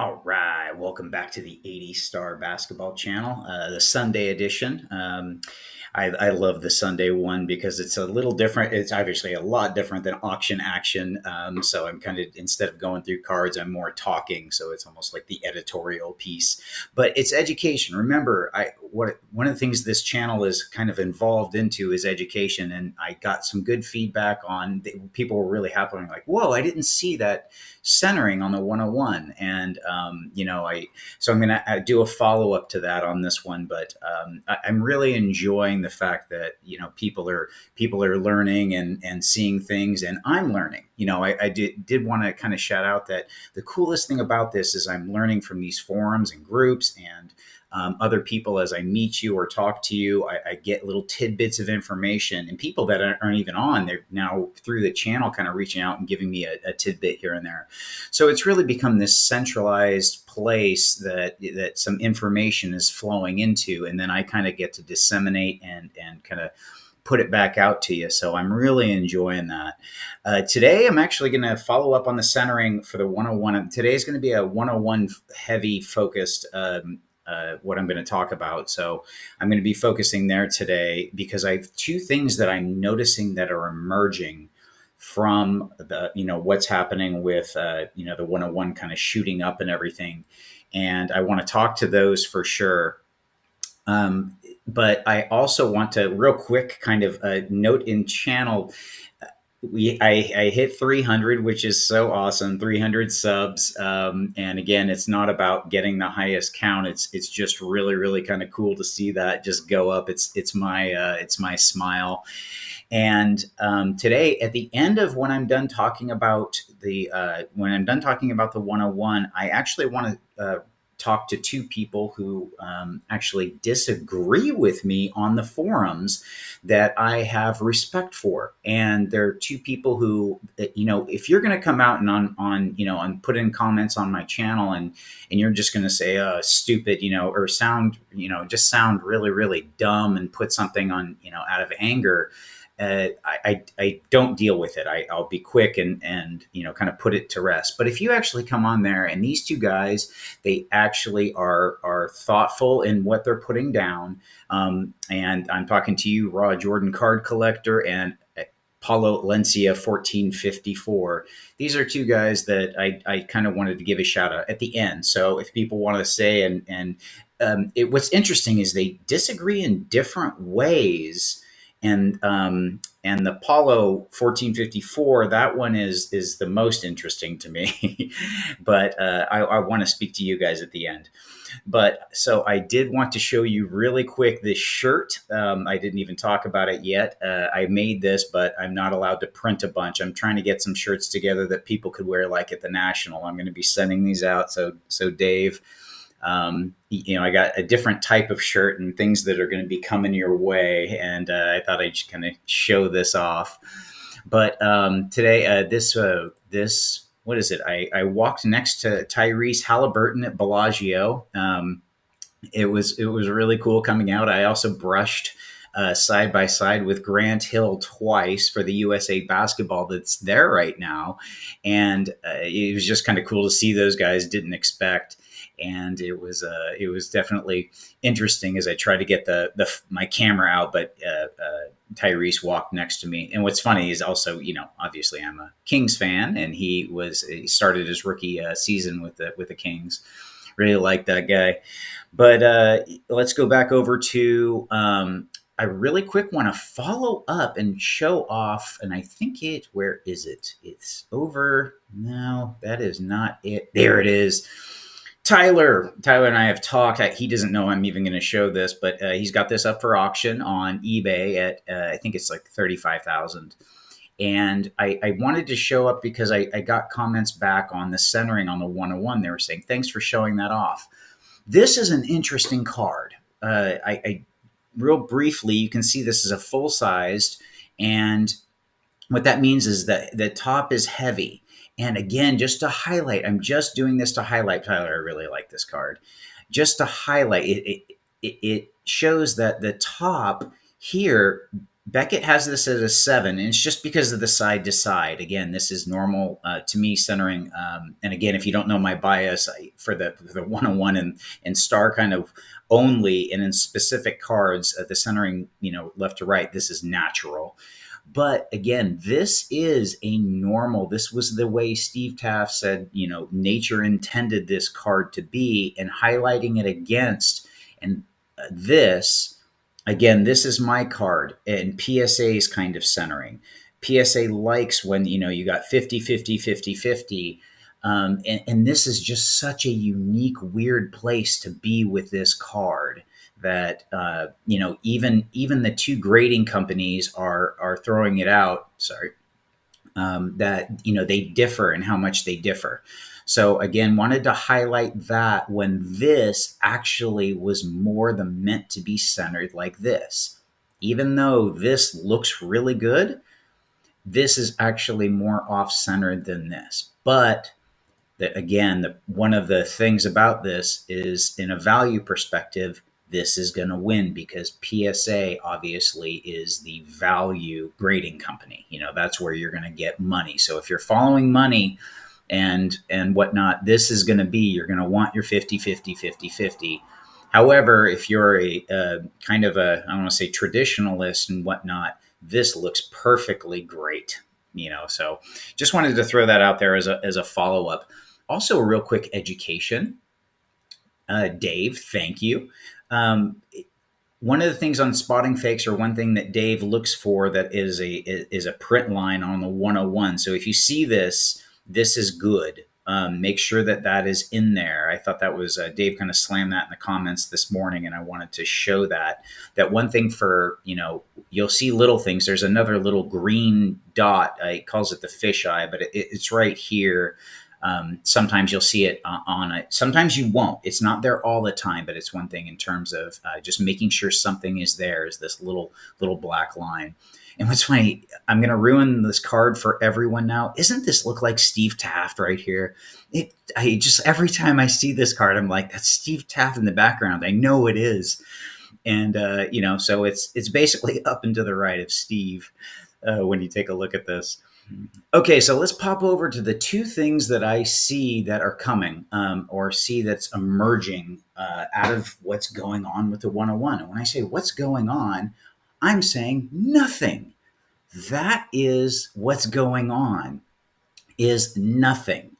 All right, welcome back to the 80 Star Basketball Channel, the Sunday edition. I love the Sunday one because it's a little different. It's obviously a lot different than auction action. So I'm kind of, instead of going through cards, I'm more talking. So it's almost like the editorial piece, but it's education. Remember, one of the things this channel is kind of involved into is education, and I got some good feedback on. People were really happy. Like, whoa, I didn't see that centering on the 101, and I so I'm going to do a follow up to that on this one. But I'm really enjoying the fact that people are learning and seeing things, and I'm learning. I did want to kind of shout out that the coolest thing about this is I'm learning from these forums and groups and other people. As I meet you or talk to you, I get little tidbits of information, and people that aren't even on, they're now through the channel kind of reaching out and giving me a tidbit here and there. So it's really become this centralized place that some information is flowing into, and then I kind of get to disseminate and kind of put it back out to you. So I'm really enjoying that. Today, I'm actually going to follow up on the centering for the 101. Today is going to be a 101 heavy focused what I'm going to talk about. So I'm going to be focusing there today because I have two things that I'm noticing that are emerging from the what's happening with the 101 kind of shooting up and everything, and I want to talk to those for sure. But I also want to real quick kind of note in channel. I hit 300, which is so awesome. 300 subs, and again, it's not about getting the highest count. It's just really really kind of cool to see that just go up. It's my smile. And today, at the end of when I'm done talking about the 101, I actually want to talk to two people who actually disagree with me on the forums that I have respect for. And they're two people who, if you're going to come out and and put in comments on my channel, and you're just going to say stupid, or sound, just sound really really dumb and put something on, out of anger. I don't deal with it. I'll be quick and kind of put it to rest. But if you actually come on there, and these two guys, they actually are thoughtful in what they're putting down. And I'm talking to you, Raw Jordan card collector, and Paulo Lencia 1454. These are two guys that I kind of wanted to give a shout out at the end. So if people want to say, what's interesting is they disagree in different ways. And the Apollo 1454, that one is the most interesting to me. But I want to speak to you guys at the end. But so I did want to show you really quick this shirt. I didn't even talk about it yet. I made this, but I'm not allowed to print a bunch. I'm trying to get some shirts together that people could wear, like at the National. I'm going to be sending these out. So Dave, I got a different type of shirt and things that are going to be coming your way. And I thought I'd just kind of show this off. But today, this what is it? I walked next to Tyrese Halliburton at Bellagio. It was really cool coming out. I also brushed side by side with Grant Hill twice for the USA basketball that's there right now, and it was just kind of cool to see those guys. Didn't expect. And it was definitely interesting as I tried to get my camera out, but Tyrese walked next to me. And what's funny is also, obviously I'm a Kings fan, and he started his rookie season with the Kings. Really like that guy. But let's go back over to. I really quick want to follow up and show off, and I think where is it? It's over. No, that is not it. There it is. Tyler and I have talked. He doesn't know I'm even going to show this, but he's got this up for auction on eBay at I think it's like 35,000. And I wanted to show up because I got comments back on the centering on the 101. They were saying, thanks for showing that off. This is an interesting card. I real briefly, you can see this is a full sized, and what that means is that the top is heavy. And again, just to highlight, I'm just doing this to highlight, Tyler, I really like this card. Just to highlight, it shows that the top here Beckett has this as a 7, and it's just because of the side to side. Again, this is normal to me centering. And again, if you don't know my bias for the 101 and star kind of only, and in specific cards, the centering, left to right, this is natural. But again, this is a normal. This was the way Steve Taft said, nature intended this card to be, and highlighting it against. And this, again, this is my card, and PSA is kind of centering. PSA likes when, you got 50, 50, 50, 50. And this is just such a unique, weird place to be with this card that even the two grading companies are throwing it out. Sorry, that they differ in how much they differ. So again, wanted to highlight that when this actually was more than meant to be centered like this. Even though this looks really good, this is actually more off-centered than this. But that again, one of the things about this is, in a value perspective, this is going to win because PSA obviously is the value grading company. That's where you're going to get money. So if you're following money and whatnot, this is going to be, you're going to want your 50, 50, 50, 50. However, if you're a kind of a, I don't want to say traditionalist and whatnot, this looks perfectly great. So just wanted to throw that out there as a follow up. Also, a real quick education. Dave, thank you. Um, One of the things on spotting fakes, or one thing that Dave looks for, that is a print line on the 101. So if you see this, this is good. Make sure that is in there. I thought that was Dave kind of slammed that in the comments this morning, and I wanted to show that one thing for, you'll see little things. There's another little green dot. He calls it the fisheye, but it's right here. Sometimes you'll see it on it. Sometimes you won't. It's not there all the time, but it's one thing in terms of just making sure something is there, is this little black line. And what's funny, I'm going to ruin this card for everyone now. Isn't this look like Steve Taft right here? I just, every time I see this card, I'm like, that's Steve Taft in the background. I know it is. And, so it's basically up and to the right of Steve when you take a look at this. Okay, so let's pop over to the two things that I see that are coming, or see that's emerging out of what's going on with the 101. And when I say what's going on, I'm saying nothing. That is what's going on, is nothing.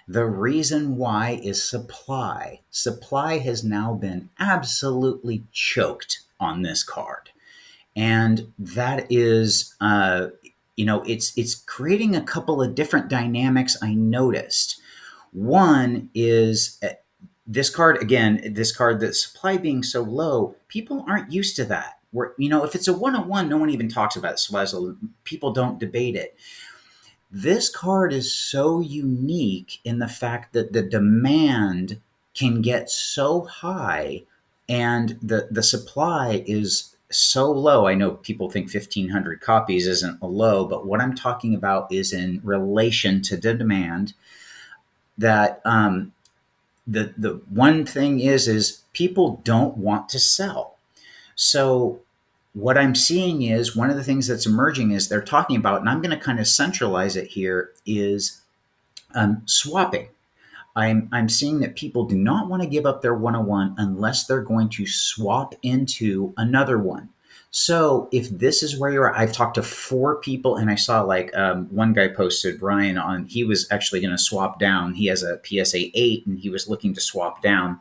The reason why is supply. Supply has now been absolutely choked on this card. And that is it's creating a couple of different dynamics I noticed. One is this card, again, this card, the supply being so low, people aren't used to that. Where, if it's a 101, no one even talks about it. So people don't debate it. This card is so unique in the fact that the demand can get so high and the supply is so low. I know people think 1,500 copies isn't a low, but what I'm talking about is in relation to the demand. That the one thing is people don't want to sell. So what I'm seeing is, one of the things that's emerging is they're talking about, and I'm going to kind of centralize it here, is swapping. I'm seeing that people do not want to give up their 101 unless they're going to swap into another one. So if this is where you're at, I've talked to 4 people, and I saw one guy posted, Ryan, on, he was actually going to swap down. He has a PSA 8 and he was looking to swap down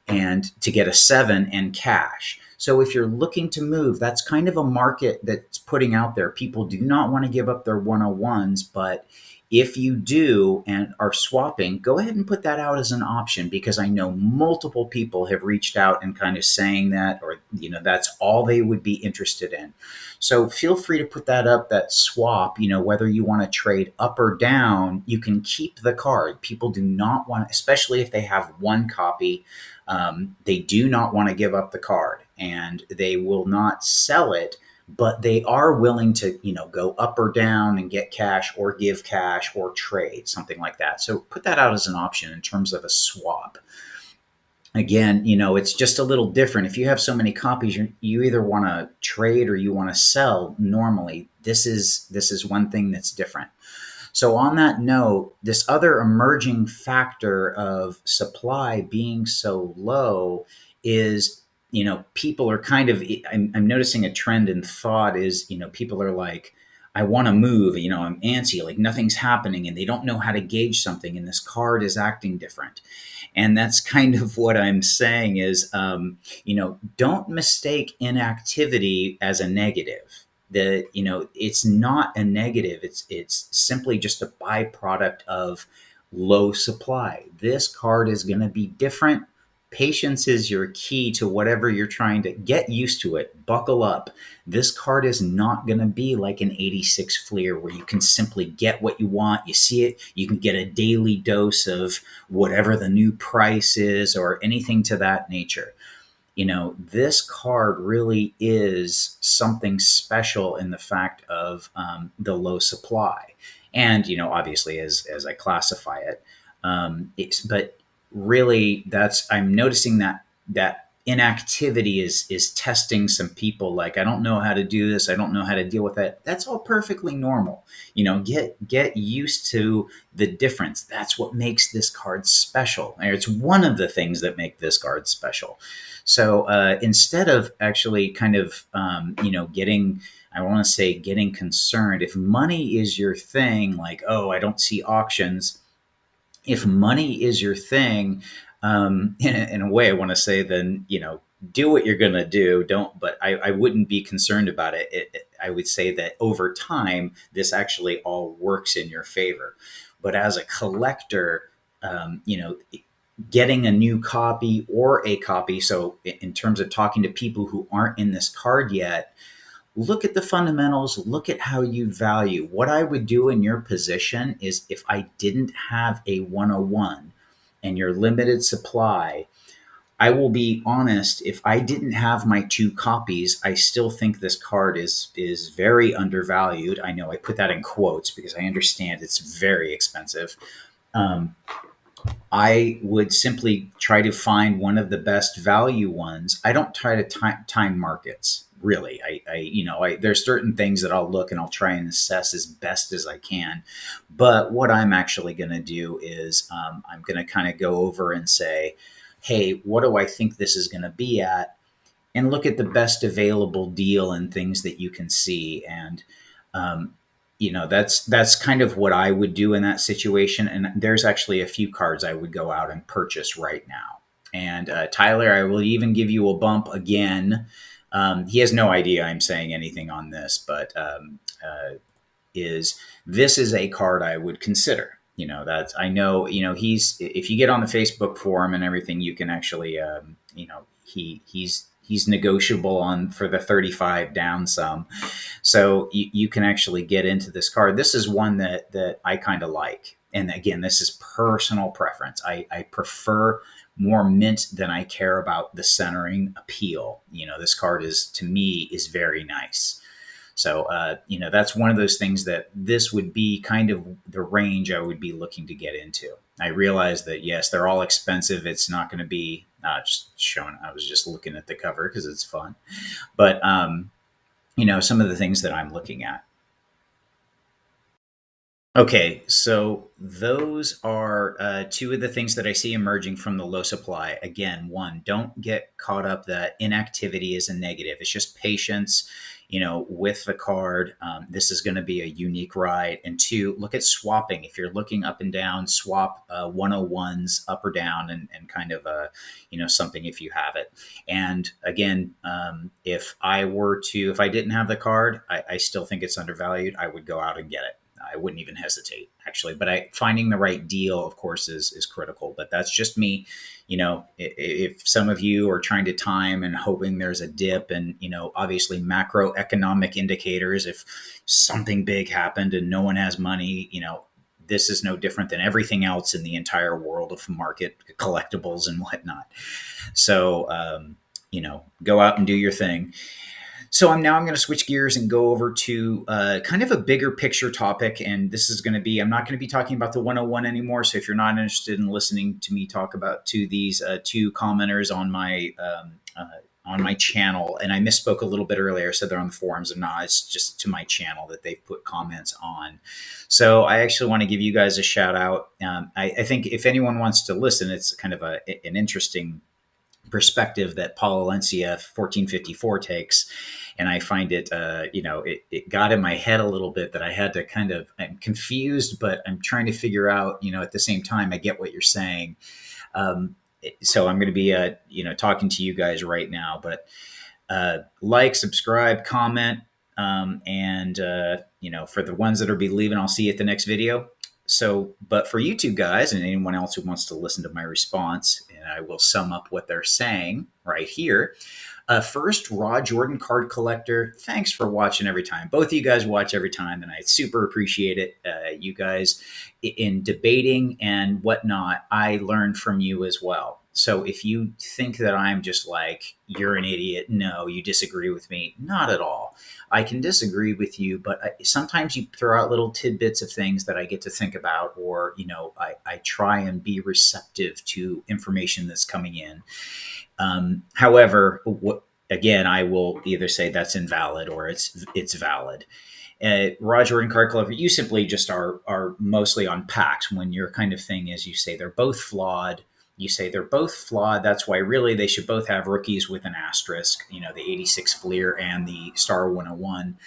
and to get a 7 and cash. So if you're looking to move, that's kind of a market that's putting out there. People do not want to give up their 101s, but if you do and are swapping, go ahead and put that out as an option, because I know multiple people have reached out and kind of saying that, or, that's all they would be interested in. So feel free to put that up, that swap, whether you want to trade up or down, you can keep the card. People do not want, especially if they have one copy, they do not want to give up the card, and they will not sell it, but they are willing to, go up or down and get cash or give cash or trade, something like that. So put that out as an option in terms of a swap. again, it's just a little different. If you have so many copies, you either want to trade or you want to sell. Normally, this is one thing that's different. So, on that note, this other emerging factor of supply being so low is, people are kind of, I'm noticing a trend in thought is, people are like, I want to move, I'm antsy, like nothing's happening, and they don't know how to gauge something, and this card is acting different. And that's kind of what I'm saying is, don't mistake inactivity as a negative. It's not a negative. It's simply just a byproduct of low supply. This card is going to be different. Patience is your key to whatever you're trying to get used to it. Buckle up. This card is not going to be like an 86 Fleer where you can simply get what you want. You see it, you can get a daily dose of whatever the new price is or anything to that nature. This card really is something special in the fact of the low supply. And, obviously, as I classify it, but really I'm noticing that inactivity is testing some people. Like, I don't know how to do this. I don't know how to deal with that. That's all perfectly normal. Get used to the difference. That's what makes this card special. It's one of the things that make this card special. So instead of actually kind of, getting, I want to say getting concerned, if money is your thing, like, oh, I don't see auctions. If money is your thing, in a way, I want to say, then, do what you're going to do. Don't, but I wouldn't be concerned about it. I would say that over time, this actually all works in your favor. But as a collector, getting a new copy or a copy. So, in terms of talking to people who aren't in this card yet, look at the fundamentals, look at how you value. What I would do in your position is, if I didn't have a 101 and your limited supply, I will be honest, if I didn't have my two copies, I still think this card is very undervalued. I know I put that in quotes because I understand it's very expensive. Um, I would simply try to find one of the best value ones. I don't try to time markets, really. There's certain things that I'll look and I'll try and assess as best as I can. But what I'm actually going to do is, I'm going to kind of go over and say, hey, what do I think this is going to be at? And look at the best available deal and things that you can see. And um, that's kind of what I would do in that situation. And there's actually a few cards I would go out and purchase right now. And Tyler, I will even give you a bump again. He has no idea I'm saying anything on this, but is this is a card I would consider. That's, I know, he's, if you get on the Facebook forum and everything, you can actually, he's negotiable on for the 35 down some. So you can actually get into this card. This is one that I kind of like. And again, this is personal preference. I prefer more mint than I care about the centering appeal. This card to me is very nice. So, that's one of those things that this would be kind of the range I would be looking to get into. I realize that, yes, they're all expensive. It's not going to be just showing. I was just looking at the cover because it's fun. But, some of the things that I'm looking at. Okay, so those are two of the things that I see emerging from the low supply. Again, one, don't get caught up that inactivity is a negative. It's just patience, with the card. This is going to be a unique ride. And two, look at swapping. If you're looking up and down, swap 101s up or down, and kind of something if you have it. And again, if I didn't have the card, I still think it's undervalued. I would go out and get it. I wouldn't even hesitate, actually. But finding the right deal, of course, is critical. But that's just me. If some of you are trying to time and hoping there's a dip, and obviously macroeconomic indicators, if something big happened and no one has money, this is no different than everything else in the entire world of market collectibles and whatnot. So, go out and do your thing. So I'm going to switch gears and go over to kind of a bigger picture topic, and this is going to be I'm not going to be talking about the 101 anymore. So if you're not interested in listening to me talk about to these two commenters on my channel, and I misspoke a little bit earlier, said they're on the forums, and not it's just to my channel that they've put comments on. So I actually want to give you guys a shout out. I think if anyone wants to listen, it's kind of an interesting perspective that Paul Alencia 1454 takes. And I find it, it got in my head a little bit that I had to I'm confused, but I'm trying to figure out, at the same time, I get what you're saying. So I'm going to be, talking to you guys right now, but like, subscribe, comment, and for the ones that are be leaving, I'll see you at the next video. So, but for YouTube guys and anyone else who wants to listen to my response, and I will sum up what they're saying right here. First, Raw Jordan card collector, thanks for watching every time. Both of you guys watch every time, and I super appreciate it. You guys, in debating and whatnot, I learn from you as well. So if you think that I'm just like, you're an idiot, no, you disagree with me, not at all. I can disagree with you, but sometimes you throw out little tidbits of things that I get to think about, or, I try and be receptive to information that's coming in. However, again, I will either say that's invalid or it's valid. Raw Jordan card collector, you simply just are mostly on packs when your kind of thing is you say they're both flawed. You say they're both flawed. That's why really they should both have rookies with an asterisk, the 86 Fleer and the Star 101.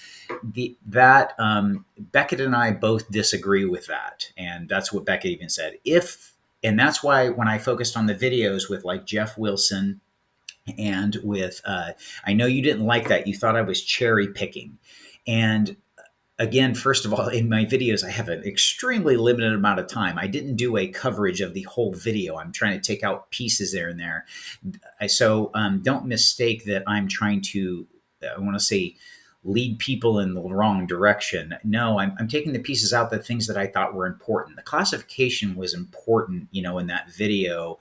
Beckett and I both disagree with that. And that's what Beckett even said. And that's why when I focused on the videos with like Jeff Wilson and with, I know you didn't like that. You thought I was cherry picking. And again, first of all, in my videos, I have an extremely limited amount of time. I didn't do a coverage of the whole video. I'm trying to take out pieces there and there. So don't mistake that I'm trying to, I want to say, lead people in the wrong direction. No, I'm taking the pieces out, the things that I thought were important. The classification was important, in that video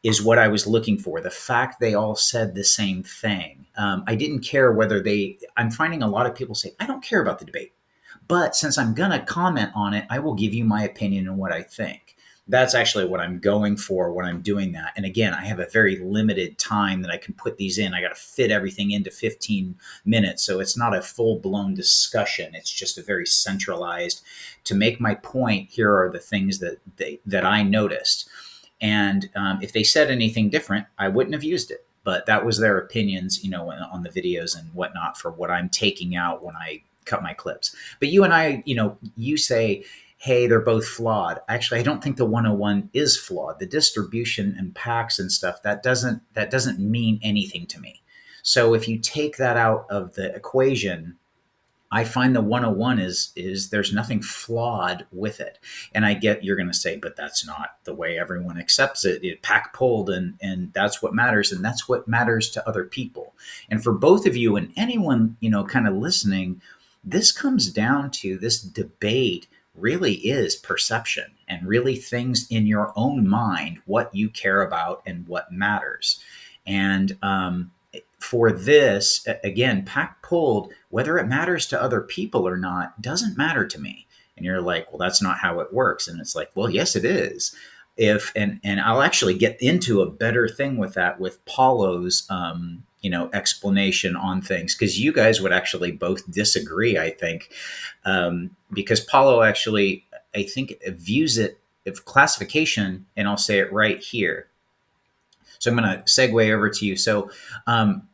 is what I was looking for. The fact they all said the same thing. I didn't care whether I'm finding a lot of people say, I don't care about the debate. But since I'm going to comment on it, I will give you my opinion and what I think. That's actually what I'm going for when I'm doing that. And again, I have a very limited time that I can put these in. I got to fit everything into 15 minutes. So it's not a full-blown discussion. It's just a very centralized, to make my point, here are the things that I noticed. And if they said anything different, I wouldn't have used it. But that was their opinions, on the videos and whatnot for what I'm taking out when I cut my clips. But you and I, you say, hey, they're both flawed. Actually, I don't think the 101 is flawed. The distribution and packs and stuff, that doesn't mean anything to me. So if you take that out of the equation, I find the 101 is there's nothing flawed with it. And I get you're going to say, but that's not the way everyone accepts it. It pack pulled and that's what matters. And that's what matters to other people. And for both of you and anyone, kind of listening, this comes down to this debate really is perception and really things in your own mind, what you care about and what matters. And for this, again, pack pulled, whether it matters to other people or not, doesn't matter to me. And you're like, well, that's not how it works. And it's like, well, yes, it is. And I'll actually get into a better thing with that with Paulo's, explanation on things, because you guys would actually both disagree, I think, because Paulo actually, I think, views it of classification, and I'll say it right here. So I'm going to segue over to you. So,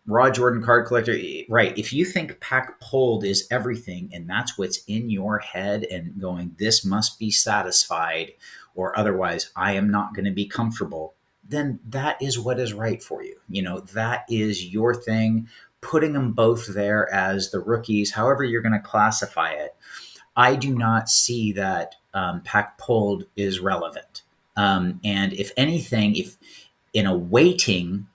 Raw Jordan card collector, right? If you think pack pulled is everything, and that's what's in your head, and going, this must be satisfied, or otherwise I am not going to be comfortable, then that is what is right for you. That is your thing. Putting them both there as the rookies, however you're going to classify it, I do not see that pack pulled is relevant. And if anything, if in a weighting,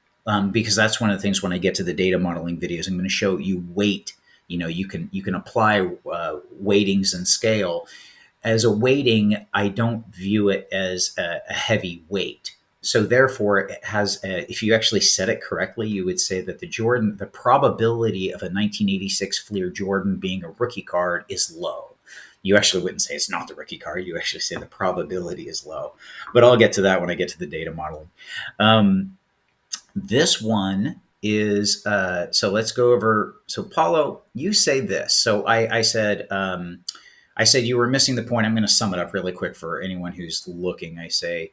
because that's one of the things when I get to the data modeling videos, I'm going to show you weight. You can apply weightings and scale. As a weighting, I don't view it as a heavy weight. So therefore, it has. If you actually said it correctly, you would say that the probability of a 1986 Fleer Jordan being a rookie card is low. You actually wouldn't say it's not the rookie card. You actually say the probability is low. But I'll get to that when I get to the data modeling. This one is so let's go over. So Paulo, you say this. So I said you were missing the point. I'm going to sum it up really quick for anyone who's looking. I said,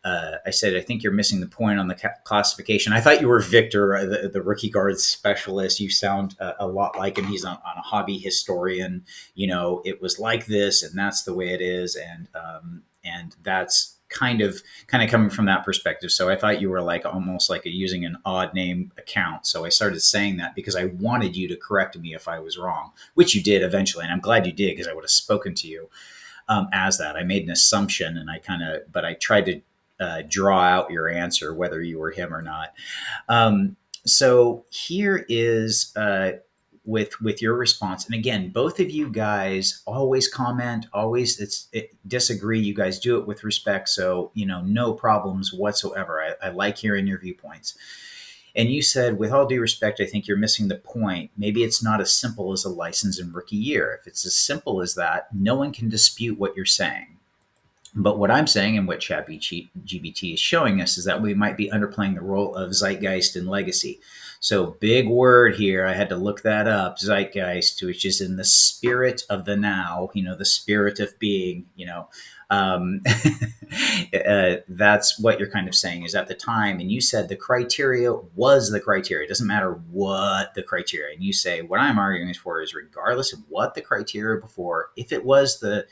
I think you're missing the point on the classification. I thought you were Victor, the rookie guard specialist. You sound a lot like him. He's on a hobby historian. It was like this, and that's the way it is, and that's kind of coming from that perspective. So I thought you were like almost like using an odd name account. So I started saying that because I wanted you to correct me if I was wrong, which you did eventually, and I'm glad you did because I would have spoken to you as that. I made an assumption, and but I tried to draw out your answer, whether you were him or not. So here is with your response, and again, both of you guys always comment, always disagree. You guys do it with respect, so no problems whatsoever. I like hearing your viewpoints. And you said, with all due respect, I think you're missing the point. Maybe it's not as simple as a license in rookie year. If it's as simple as that, no one can dispute what you're saying. But what I'm saying and what ChatGPT is showing us is that we might be underplaying the role of zeitgeist and legacy. So big word here. I had to look that up. Zeitgeist, which is in the spirit of the now, the spirit of being, that's what you're kind of saying is at the time. And you said the criteria was the criteria. It doesn't matter what the criteria. And you say, what I'm arguing for is regardless of what the criteria before, if it was the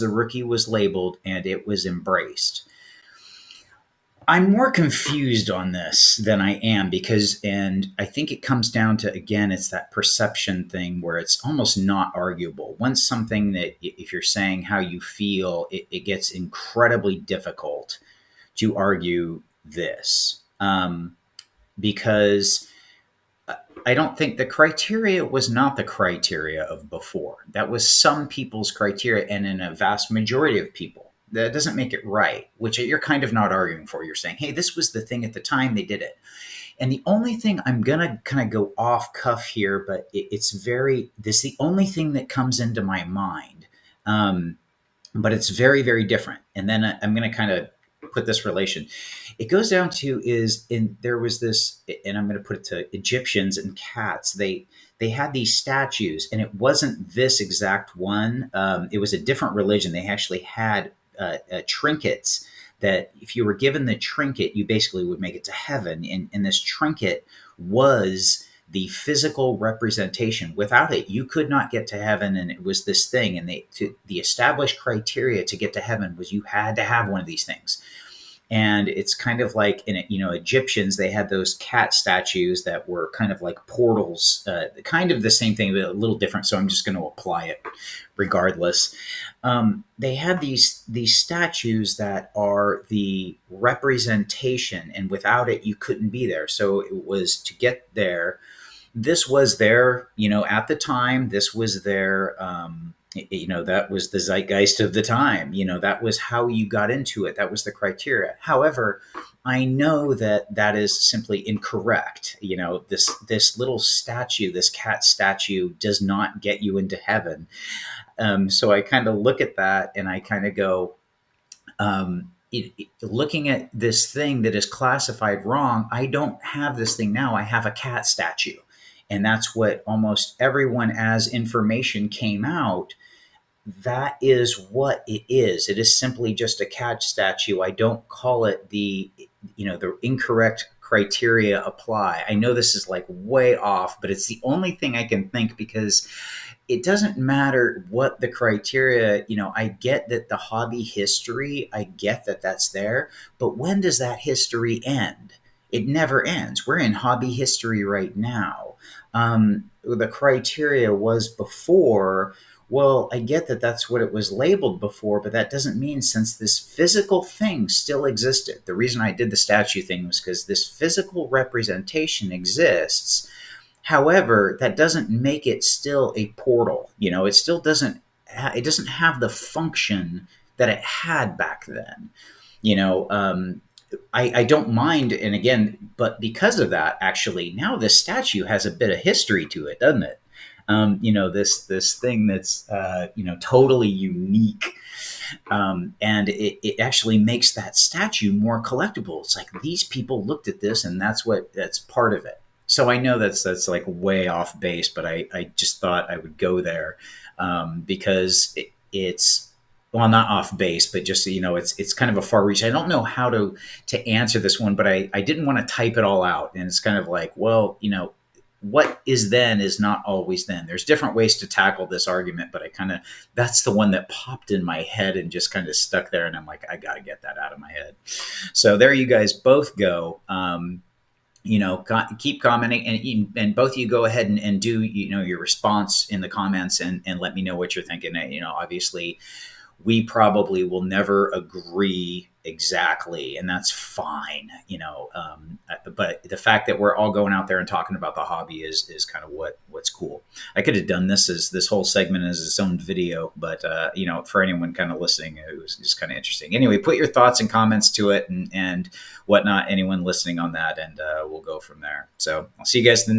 rookie was labeled and it was embraced. I'm more confused on this than I am and I think it comes down to, again, it's that perception thing where it's almost not arguable. Once something that if you're saying how you feel, it gets incredibly difficult to argue this because I don't think the criteria was not the criteria of before. That was some people's criteria, and in a vast majority of people. That doesn't make it right, which you're kind of not arguing for. You're saying, hey, this was the thing at the time they did it. And the only thing I'm going to kind of go off cuff here, but this is the only thing that comes into my mind. But it's very, very different. And then I'm going to kind of put this relation. It goes down to there was this, and I'm going to put it to Egyptians and cats. They had these statues, and it wasn't this exact one. It was a different religion. They actually had trinkets that if you were given the trinket, you basically would make it to heaven. And this trinket was the physical representation. Without it, you could not get to heaven, and it was this thing. And the established criteria to get to heaven was you had to have one of these things. And it's kind of like Egyptians, they had those cat statues that were kind of like portals, kind of the same thing, but a little different. So I'm just going to apply it regardless. They had these statues that are the representation, and without it, you couldn't be there. So it was to get there. This was there, at the time, this was there. That was the zeitgeist of the time. That was how you got into it. That was the criteria. However, I know that is simply incorrect. This little statue, this cat statue, does not get you into heaven. So I kind of look at that and I kind of go, looking at this thing that is classified wrong, I don't have this thing now. I have a cat statue. And that's what almost everyone, as information came out, that is what it is. It is simply just a cat statue. I don't call it the incorrect criteria apply. I know this is like way off, but it's the only thing I can think because it doesn't matter what the criteria, I get that the hobby history, I get that that's there, but when does that history end? It never ends. We're in hobby history right now. The criteria was before. Well, I get that that's what it was labeled before, but that doesn't mean since this physical thing still existed. The reason I did the statue thing was because this physical representation exists. However, that doesn't make it still a portal. It still doesn't have the function that it had back then. you know, I don't mind. And again, but because of that, actually, now this statue has a bit of history to it, doesn't it? This thing that's totally unique, and it actually makes that statue more collectible. It's like these people looked at this, and that's part of it. So I know that's like way off base, but I just thought I would go there, because it's, well, not off base, but just it's kind of a far reach. I don't know how to answer this one, but I didn't want to type it all out, and it's kind of like, well, what is then is not always then. There's different ways to tackle this argument, but that's the one that popped in my head and just kind of stuck there, and I'm like, I got to get that out of my head. So there you guys both go. Keep commenting, and both of you go ahead and do your response in the comments, and let me know what you're thinking. Obviously we probably will never agree exactly, and that's fine. But the fact that we're all going out there and talking about the hobby is kind of what's cool. I could have done this whole segment as its own video, but for anyone kind of listening, it was just kind of interesting. Anyway, put your thoughts and comments to it, and whatnot. Anyone listening on that, and we'll go from there. So I'll see you guys in the next